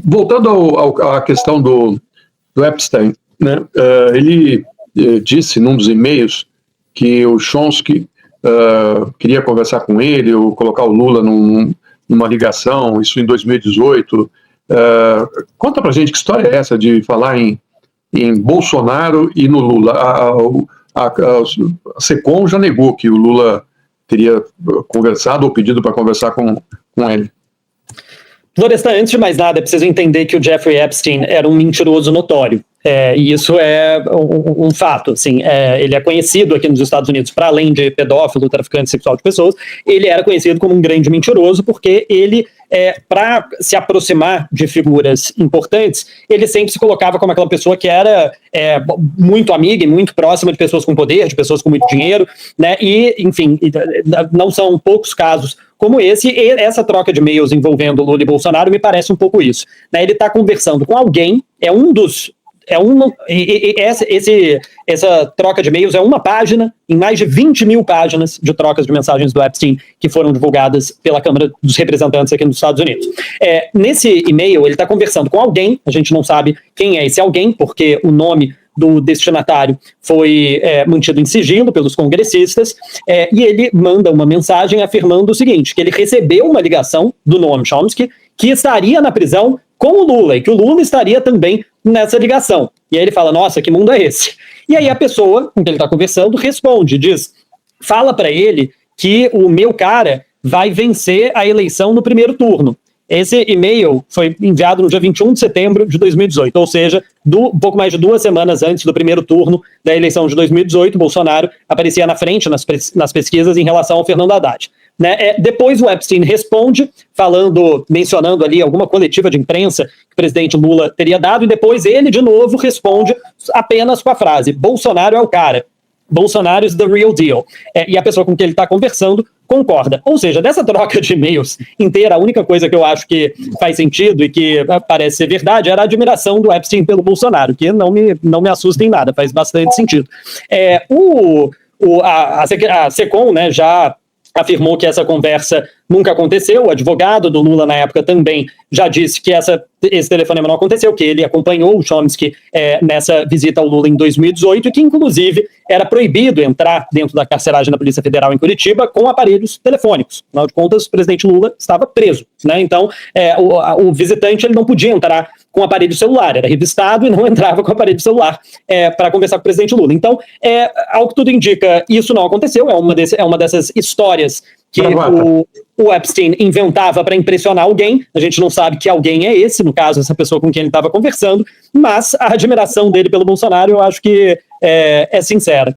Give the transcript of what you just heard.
Voltando à questão do Epstein, né? Ele disse num dos e-mails que o Chomsky queria conversar com ele, ou colocar o Lula numa ligação, isso em 2018. Conta pra gente que história é essa de falar em Bolsonaro e no Lula. A SECOM já negou que o Lula teria conversado ou pedido para conversar com ele. Florestan, antes de mais nada, é preciso entender que o Jeffrey Epstein era um mentiroso notório. E isso é um fato. Assim, ele é conhecido aqui nos Estados Unidos, para além de pedófilo, traficante sexual de pessoas, ele era conhecido como um grande mentiroso, porque ele, para se aproximar de figuras importantes, ele sempre se colocava como aquela pessoa que era muito amiga e muito próxima de pessoas com poder, de pessoas com muito dinheiro, né? E, enfim, não são poucos casos como esse, e essa troca de e-mails envolvendo Lula e Bolsonaro me parece um pouco isso. Né? Ele está conversando com alguém, essa troca de e-mails é uma página em mais de 20 mil páginas de trocas de mensagens do Epstein que foram divulgadas pela Câmara dos Representantes aqui nos Estados Unidos. Nesse e-mail, ele está conversando com alguém, a gente não sabe quem é esse alguém, porque o nome do destinatário foi mantido em sigilo pelos congressistas, e ele manda uma mensagem afirmando o seguinte, que ele recebeu uma ligação do Noam Chomsky, que estaria na prisão com o Lula, e que o Lula estaria também nessa ligação. E aí ele fala, nossa, que mundo é esse? E aí a pessoa com quem ele está conversando responde, diz, fala para ele que o meu cara vai vencer a eleição no primeiro turno. Esse e-mail foi enviado no dia 21 de setembro de 2018, ou seja, um pouco mais de 2 semanas antes do primeiro turno da eleição de 2018, Bolsonaro aparecia na frente nas pesquisas em relação ao Fernando Haddad. Né? Depois o Epstein responde, mencionando ali alguma coletiva de imprensa que o presidente Lula teria dado, e depois ele de novo responde apenas com a frase, Bolsonaro é o cara. Bolsonaro is the real deal. E a pessoa com quem ele está conversando concorda. Ou seja, dessa troca de e-mails inteira, a única coisa que eu acho que faz sentido e que parece ser verdade era a admiração do Epstein pelo Bolsonaro, que não me assusta em nada, faz bastante sentido. A SECOM, né, já afirmou que essa conversa nunca aconteceu, o advogado do Lula na época também já disse que esse telefonema não aconteceu, que ele acompanhou o Chomsky nessa visita ao Lula em 2018 e que inclusive era proibido entrar dentro da carceragem da Polícia Federal em Curitiba com aparelhos telefônicos. Afinal de contas, o presidente Lula estava preso, né? Então, o visitante ele não podia entrar com aparelho celular, era revistado e não entrava com aparelho celular para conversar com o presidente Lula. Então, ao que tudo indica, isso não aconteceu, é uma dessas histórias que o Epstein inventava para impressionar alguém. A gente não sabe que alguém é esse, no caso, essa pessoa com quem ele estava conversando, mas a admiração dele pelo Bolsonaro eu acho que é sincera.